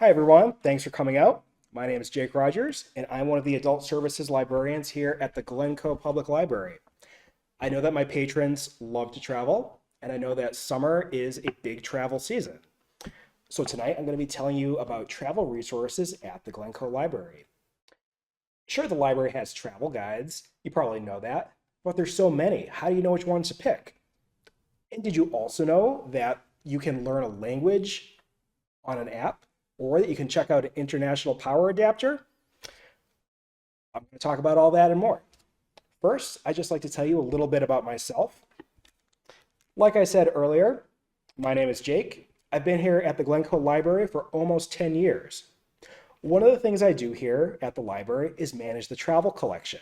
Hi, everyone. Thanks for coming out. My name is Jake Rogers, and I'm one of the adult services librarians here at the Glencoe Public Library. I know that my patrons love to travel, and I know that summer is a big travel season. So tonight I'm going to be telling you about travel resources at the Glencoe Library. Sure, the library has travel guides. You probably know that, but there's so many. How do you know which ones to pick? And did you also know that you can learn a language on an app, or that you can check out an international power adapter? I'm going to talk about all that and more. First, I'd just like to tell you a little bit about myself. Like I said earlier, my name is Jake. I've been here at the Glencoe Library for almost 10 years. One of the things I do here at the library is manage the travel collection.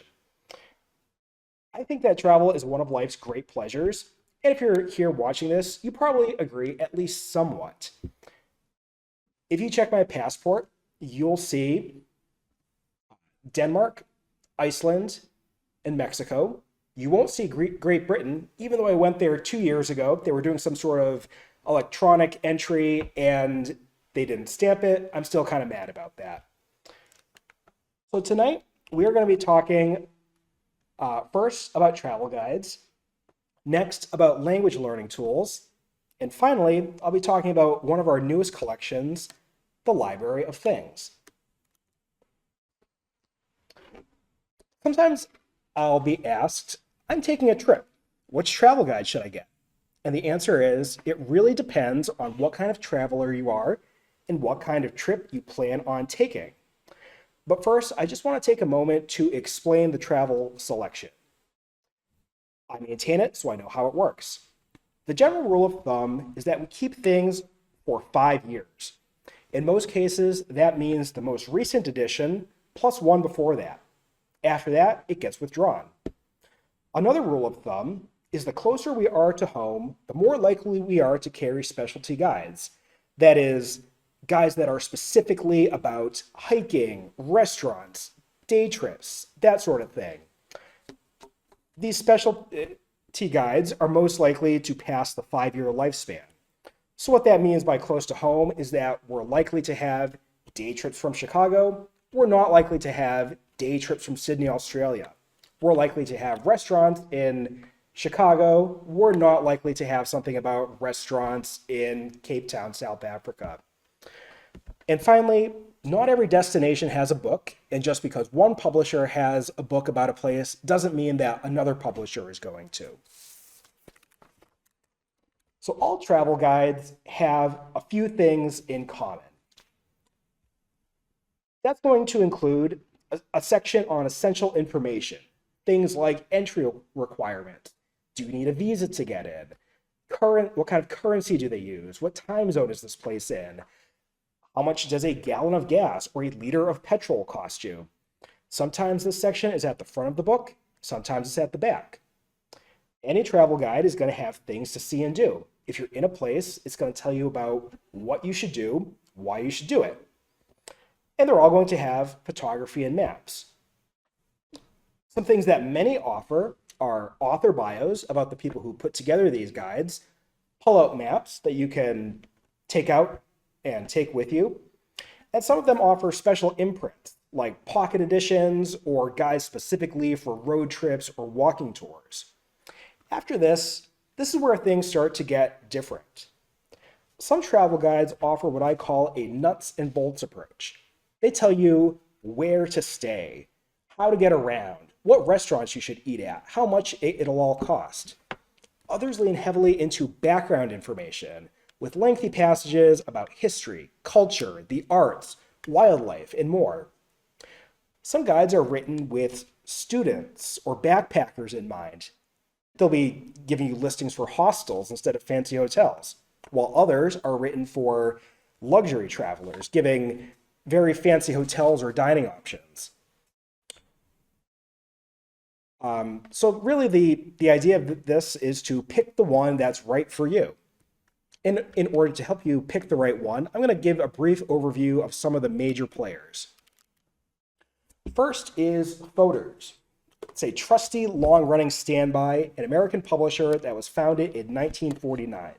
I think that travel is one of life's great pleasures, and if you're here watching this, you probably agree at least somewhat. If you check my passport, you'll see Denmark, Iceland, and Mexico. You won't see Great Britain, even though I went there 2 years ago. They were doing some sort of electronic entry and they didn't stamp it. I'm still kind of mad about that. So tonight, we are going to be talking first about travel guides, next about language learning tools, and finally, I'll be talking about one of our newest collections, the Library of Things. Sometimes I'll be asked, I'm taking a trip. Which travel guide should I get? And the answer is, it really depends on what kind of traveler you are and what kind of trip you plan on taking. But first, I just want to take a moment to explain the travel selection. I maintain it, so I know how it works. The general rule of thumb is that we keep things for 5 years. In most cases, that means the most recent edition plus one before that. After that, it gets withdrawn. Another rule of thumb is the closer we are to home, the more likely we are to carry specialty guides. That is, guides that are specifically about hiking, restaurants, day trips, that sort of thing. These specialty guides are most likely to pass the 5-year lifespan. So what that means by close to home is that we're likely to have day trips from Chicago. We're not likely to have day trips from Sydney, Australia. We're likely to have restaurants in Chicago. We're not likely to have something about restaurants in Cape Town, South Africa. And finally, not every destination has a book, and just because one publisher has a book about a place doesn't mean that another publisher is going to. So all travel guides have a few things in common. That's going to include a section on essential information, things like entry requirements. Do you need a visa to get in? What kind of currency do they use? What time zone is this place in? How much does a gallon of gas or a liter of petrol cost you? Sometimes this section is at the front of the book, sometimes it's at the back. Any travel guide is going to have things to see and do. If you're in a place, it's going to tell you about what you should do, why you should do it. And they're all going to have photography and maps. Some things that many offer are author bios about the people who put together these guides, pull-out maps that you can take out and take with you, and some of them offer special imprints, like pocket editions or guides specifically for road trips or walking tours. After this is where things start to get different. Some travel guides offer what I call a nuts and bolts approach. They tell you where to stay, how to get around, what restaurants you should eat at, how much it'll all cost. Others lean heavily into background information with lengthy passages about history, culture, the arts, wildlife, and more. Some guides are written with students or backpackers in mind. They'll be giving you listings for hostels instead of fancy hotels, while others are written for luxury travelers, giving very fancy hotels or dining options. So really the idea of this is to pick the one that's right for you. In order to help you pick the right one, I'm going to give a brief overview of some of the major players. First is Fodor's. It's a trusty, long-running standby, an American publisher that was founded in 1949.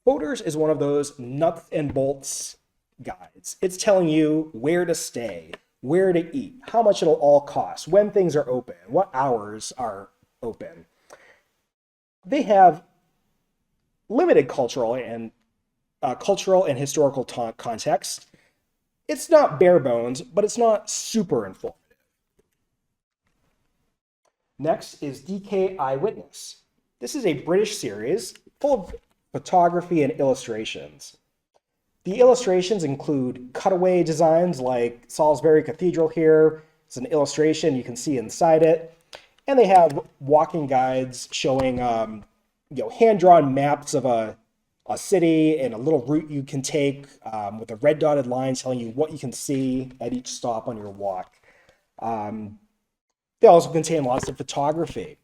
Fodor's is one of those nuts and bolts guides. It's telling you where to stay, where to eat, how much it'll all cost, when things are open, what hours are open. They have limited cultural and historical context. It's not bare bones, but it's not super informative. Next is DK Eyewitness. This is a British series full of photography and illustrations. The illustrations include cutaway designs like Salisbury Cathedral here. It's an illustration, you can see inside it. And they have walking guides showing hand-drawn maps of a city and a little route you can take with a red dotted line telling you what you can see at each stop on your walk. They also contain lots of photography.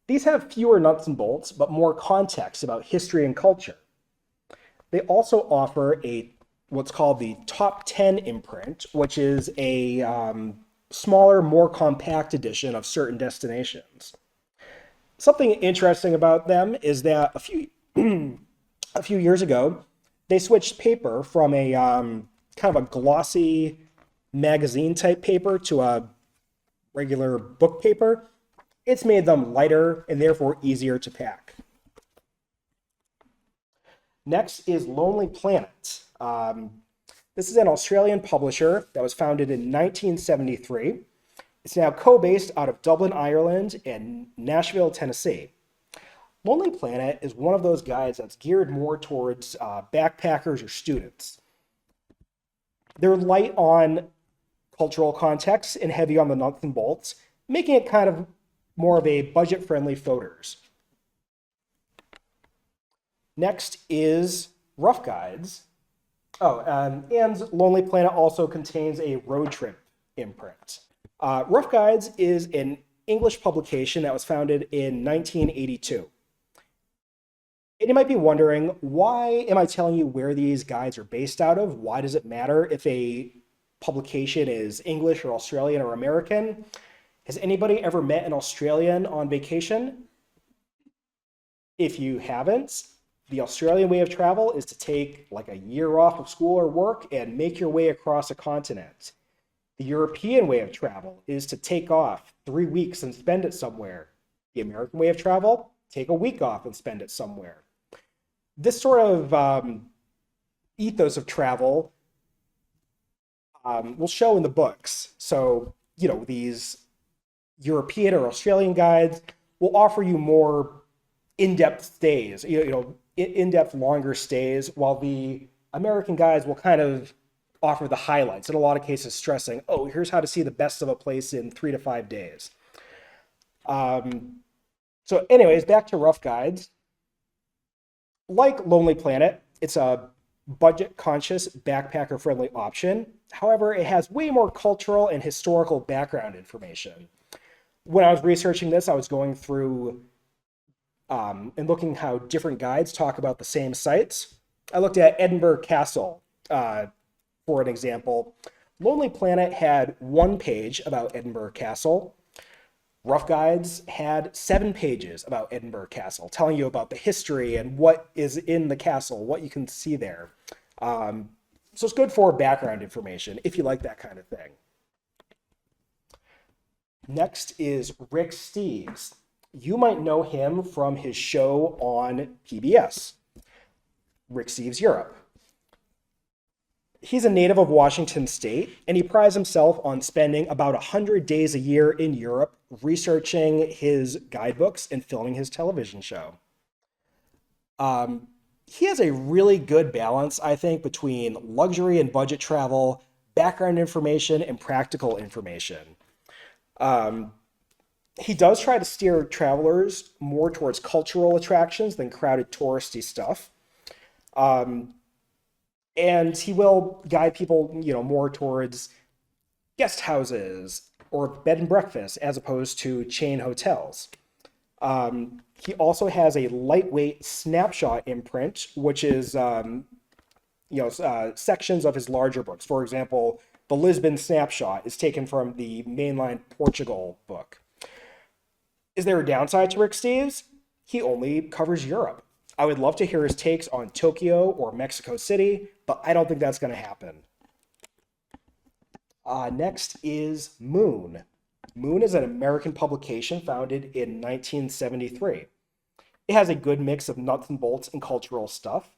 These have fewer nuts and bolts, but more context about history and culture. They also offer what's called the Top 10 imprint, which is a smaller, more compact edition of certain destinations. Something interesting about them is that a few years ago, they switched paper from a kind of a glossy magazine type paper to a regular book paper. It's made them lighter and therefore easier to pack. Next is Lonely Planet. This is an Australian publisher that was founded in 1973. It's now co-based out of Dublin, Ireland and Nashville, Tennessee. Lonely Planet is one of those guides that's geared more towards backpackers or students. They're light on cultural context and heavy on the nuts and bolts, making it kind of more of a budget-friendly folders. Next is Rough Guides. And Lonely Planet also contains a road trip imprint. Rough Guides is an English publication that was founded in 1982. And you might be wondering, why am I telling you where these guides are based out of? Why does it matter if a publication is English or Australian or American? Has anybody ever met an Australian on vacation? If you haven't, the Australian way of travel is to take like a year off of school or work and make your way across a continent. The European way of travel is to take off 3 weeks and spend it somewhere. The American way of travel, take a week off and spend it somewhere. This sort of ethos of travel will show in the books. So, these European or Australian guides will offer you more in-depth stays, in-depth longer stays, while the American guides will kind of offer the highlights, in a lot of cases stressing, here's how to see the best of a place in 3 to 5 days. So anyways, back to Rough Guides. Like Lonely Planet, it's a budget-conscious, backpacker-friendly option. However, it has way more cultural and historical background information. When I was researching this, I was going through and looking how different guides talk about the same sites. I looked at Edinburgh Castle, for an example. Lonely Planet had 1 page about Edinburgh Castle. Rough Guides had 7 pages about Edinburgh Castle, telling you about the history and what is in the castle, what you can see there. So it's good for background information if you like that kind of thing. Next is Rick Steves. You might know him from his show on PBS, Rick Steves Europe. He's a native of Washington State, and he prides himself on spending about 100 days a year in Europe researching his guidebooks and filming his television show. He has a really good balance, I think, between luxury and budget travel, background information, and practical information. He does try to steer travelers more towards cultural attractions than crowded touristy stuff. And he will guide people, more towards guest houses or bed and breakfast as opposed to chain hotels. He also has a lightweight snapshot imprint, which is, sections of his larger books. For example, the Lisbon snapshot is taken from the mainline Portugal book. Is there a downside to Rick Steves? He only covers Europe. I would love to hear his takes on Tokyo or Mexico City, but I don't think that's going to happen. Next is Moon. Moon is an American publication founded in 1973. It has a good mix of nuts and bolts and cultural stuff.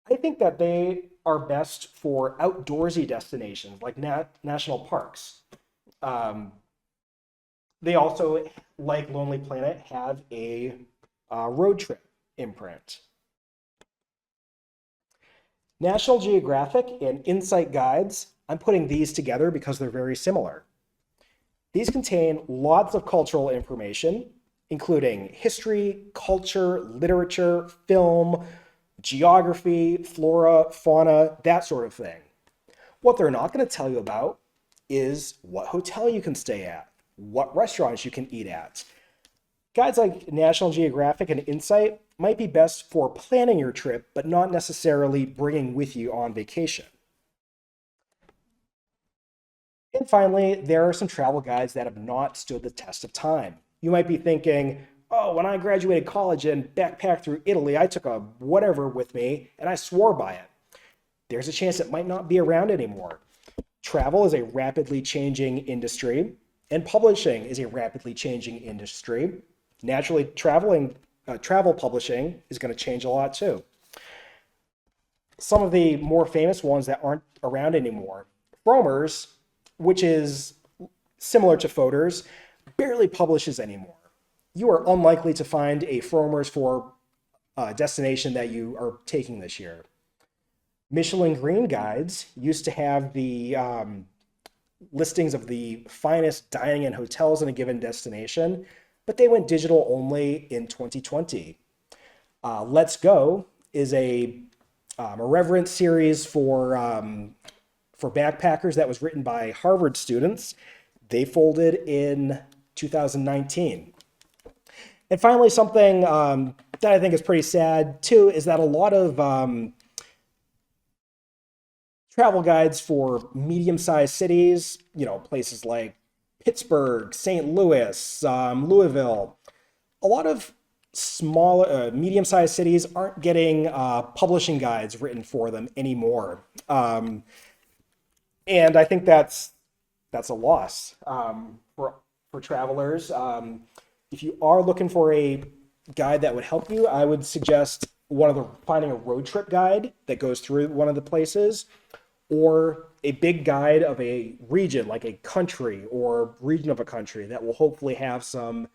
I think that they are best for outdoorsy destinations like national parks. Um, they also, like Lonely Planet, have a road trip imprint. National Geographic and Insight guides, I'm putting these together because they're very similar. These contain lots of cultural information, including history, culture, literature, film, geography, flora, fauna, that sort of thing. What they're not going to tell you about is what hotel you can stay at, what restaurants you can eat at. Guides like National Geographic and Insight might be best for planning your trip, but not necessarily bringing with you on vacation. And finally, there are some travel guides that have not stood the test of time. You might be thinking, oh, when I graduated college and backpacked through Italy, I took a whatever with me and I swore by it. There's a chance it might not be around anymore. Travel is a rapidly changing industry, and publishing is a rapidly changing industry. Naturally, travel publishing is going to change a lot too. Some of the more famous ones that aren't around anymore. Frommer's, which is similar to Fodor's, barely publishes anymore. You are unlikely to find a Frommer's for a destination that you are taking this year. Michelin Green Guides used to have the listings of the finest dining and hotels in a given destination, but they went digital only in 2020. Let's Go is a irreverent series for backpackers that was written by Harvard students. They folded in 2019. And finally, something that I think is pretty sad too is that a lot of travel guides for medium-sized cities, places like Pittsburgh, St. Louis, Louisville, a lot of smaller, medium-sized cities aren't getting publishing guides written for them anymore. And I think that's a loss for travelers. If you are looking for a guide that would help you, I would suggest finding a road trip guide that goes through one of the places, or a big guide of a region, like a country or region of a country, that will hopefully have some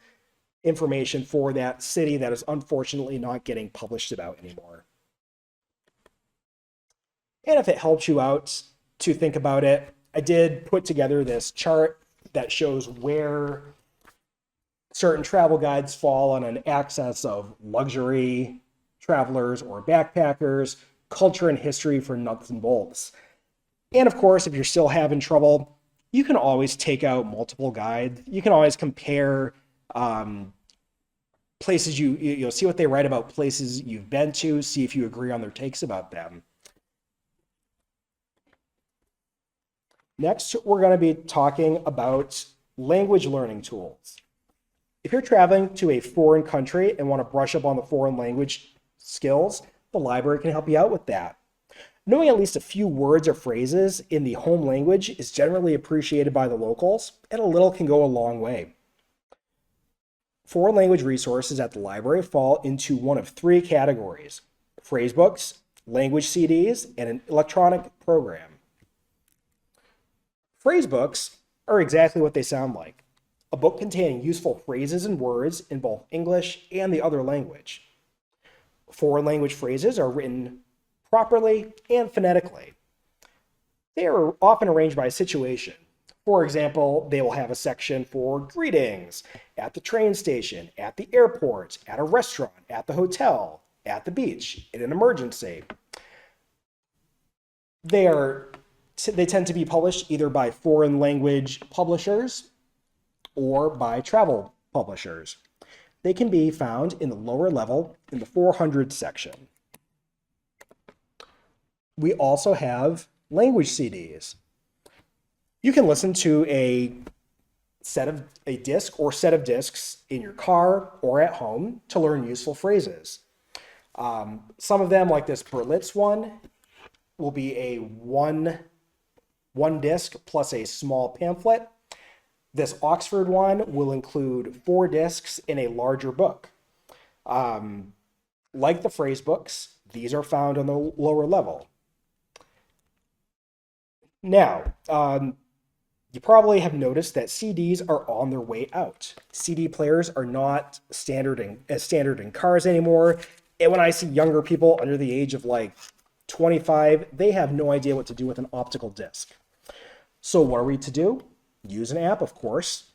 information for that city that is unfortunately not getting published about anymore. And if it helps you out to think about it, I did put together this chart that shows where certain travel guides fall on an axis of luxury travelers or backpackers, culture and history for nuts and bolts. And of course, if you're still having trouble, you can always take out multiple guides. You can always compare places you'll see what they write about places you've been to, see if you agree on their takes about them. Next, we're going to be talking about language learning tools. If you're traveling to a foreign country and want to brush up on the foreign language skills, the library can help you out with that. Knowing at least a few words or phrases in the home language is generally appreciated by the locals, and a little can go a long way. Foreign language resources at the library fall into one of three categories: phrasebooks, language CDs, and an electronic program. Phrasebooks are exactly what they sound like: a book containing useful phrases and words in both English and the other language. Foreign language phrases are written properly and phonetically. They are often arranged by situation. For example, they will have a section for greetings at the train station, at the airport, at a restaurant, at the hotel, at the beach, in an emergency. They tend to be published either by foreign language publishers or by travel publishers. They can be found in the lower level in the 400 section. We also have language CDs. You can listen to a disc or set of discs in your car or at home to learn useful phrases. Some of them, like this Berlitz one, will be a one disc plus a small pamphlet. This Oxford one will include 4 discs in a larger book. Like the phrase books, these are found on the lower level. Now, you probably have noticed that CDs are on their way out. CD players are not standard in cars anymore. And when I see younger people under the age of like 25, they have no idea what to do with an optical disc. So what are we to do? Use an app, of course.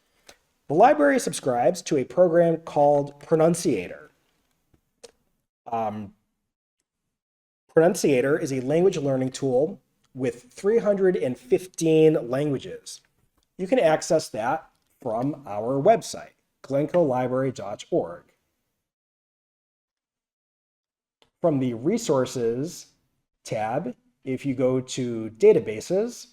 The library subscribes to a program called Pronunciator. Pronunciator is a language learning tool with 315 languages. You can access that from our website, glencolibrary.org. From the Resources tab, if you go to Databases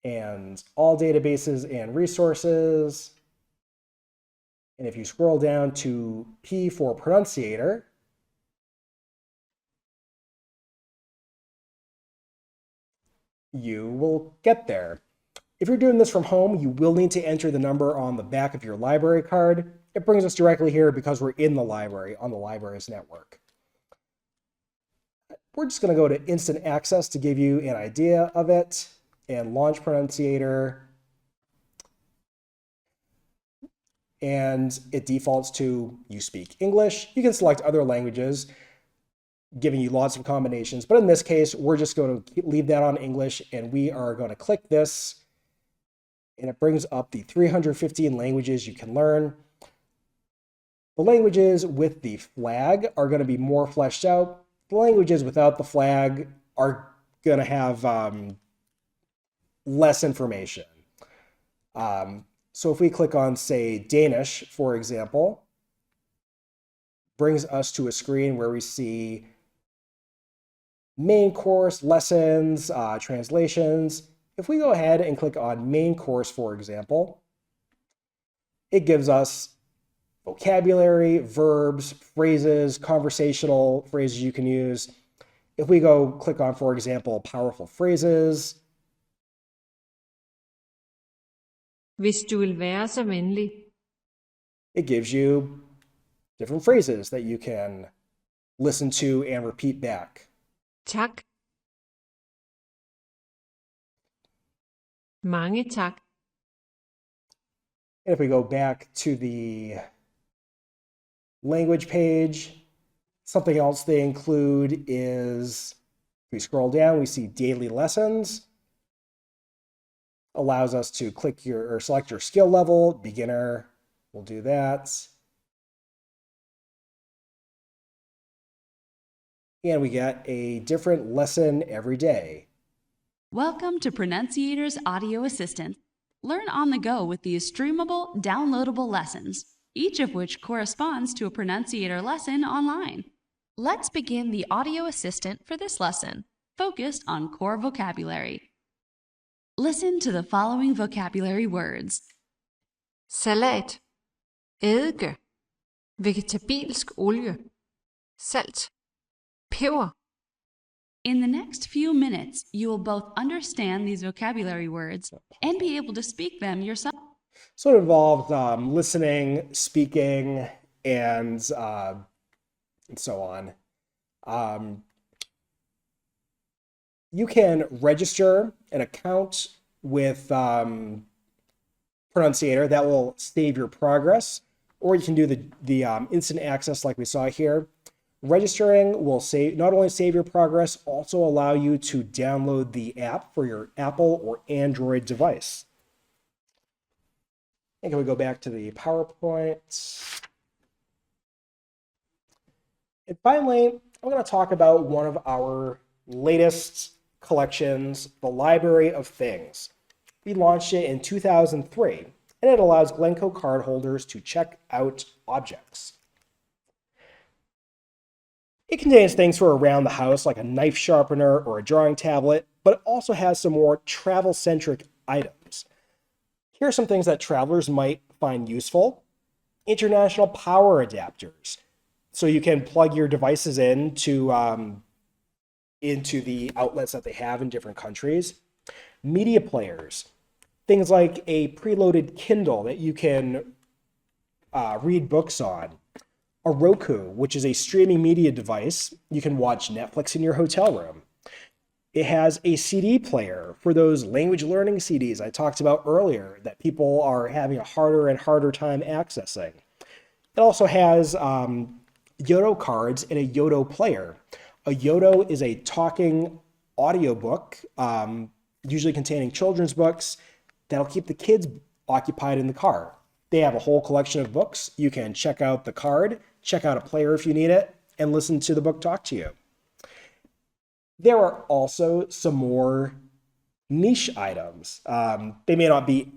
and All Databases and Resources, and if you scroll down to P for Pronunciator, you will get there. If you're doing this from home, you will need to enter the number on the back of your library card. It brings us directly here because we're in the library on the library's network. We're just going to go to Instant Access to give you an idea of it and launch Pronunciator. And it defaults to you speak English. You can select other languages, giving you lots of combinations. But in this case, we're just going to leave that on English, and we are going to click this, and it brings up the 315 languages you can learn. The languages with the flag are going to be more fleshed out. The languages without the flag are going to have less information. So if we click on, say, Danish, for example, brings us to a screen where we see main course, lessons, translations. If we go ahead and click on main course, for example, it gives us vocabulary, verbs, phrases, conversational phrases you can use. If we go click on, for example, powerful phrases. Hvis du vil være så venlig. It gives you different phrases that you can listen to and repeat back. Tak. Mange tak. And if we go back to the language page, something else they include is, if we scroll down, we see daily lessons. Allows us to click or select your skill level, beginner, we'll do that. And we get a different lesson every day. Welcome to Pronunciator's Audio Assistant. Learn on the go with these streamable, downloadable lessons, each of which corresponds to a Pronunciator lesson online. Let's begin the audio assistant for this lesson, focused on core vocabulary. Listen to the following vocabulary words. Salat. Eddike. Vegetabilsk olie. Salt. Peber. In the next few minutes, you will both understand these vocabulary words and be able to speak them yourself. So it involved listening, speaking, and so on. You can register an account with Pronunciator that will save your progress, or you can do the instant access like we saw here. Registering will not only save your progress, also allow you to download the app for your Apple or Android device. And can we go back to the PowerPoint? And finally, I'm going to talk about one of our latest collections, the Library of Things. We launched it in 2003, and it allows Glencoe cardholders to check out objects. It contains things for around the house, like a knife sharpener or a drawing tablet, but it also has some more travel-centric items. Here are some things that travelers might find useful. international power adapters, so you can plug your devices into the outlets that they have in different countries. Media players, things like a preloaded Kindle that you can read books on. A Roku, which is a streaming media device. You can watch Netflix in your hotel room. It has a CD player for those language learning CDs I talked about earlier that people are having a harder and harder time accessing. It also has Yodo cards and a Yodo player. A Yodo is a talking audiobook, usually containing children's books, that'll keep the kids occupied in the car. They have a whole collection of books. You can check out the card, check out a player if you need it, and listen to the book talk to you. There are also some more niche items. They may not be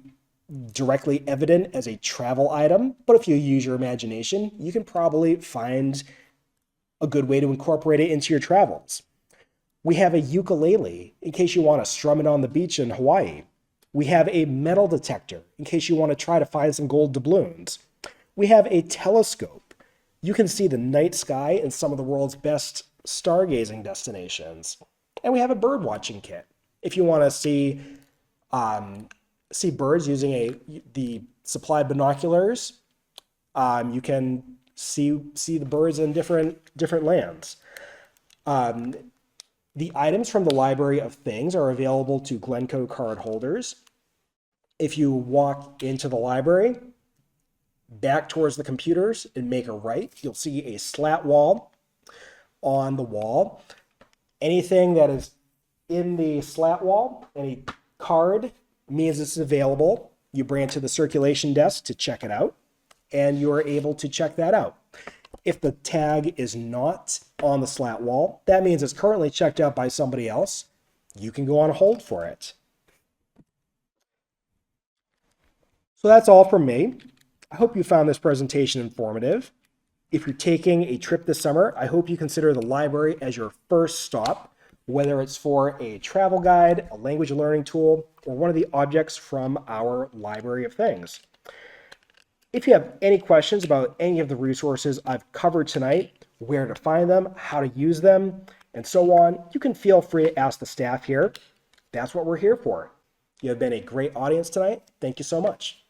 directly evident as a travel item, but if you use your imagination, you can probably find a good way to incorporate it into your travels. We have a ukulele in case you want to strum it on the beach in Hawaii. We have a metal detector in case you want to try to find some gold doubloons. We have a telescope. You can see the night sky in some of the world's best stargazing destinations. And we have a bird watching kit. If you want to see birds using the supplied binoculars, you can see the birds in different lands. The items from the Library of Things are available to Glencoe card holders. If you walk into the library, back towards the computers and make a right, you'll see a slat wall on the wall. Anything that is in the slat wall, any card, means it's available. You bring it to the circulation desk to check it out, and you are able to check that out. If the tag is not on the slat wall, that means it's currently checked out by somebody else. You can go on hold for it. So that's all from me. I hope you found this presentation informative. If you're taking a trip this summer, I hope you consider the library as your first stop, whether it's for a travel guide, a language learning tool, or one of the objects from our Library of Things. If you have any questions about any of the resources I've covered tonight, where to find them, how to use them, and so on, you can feel free to ask the staff here. That's what we're here for. You have been a great audience tonight. Thank you so much.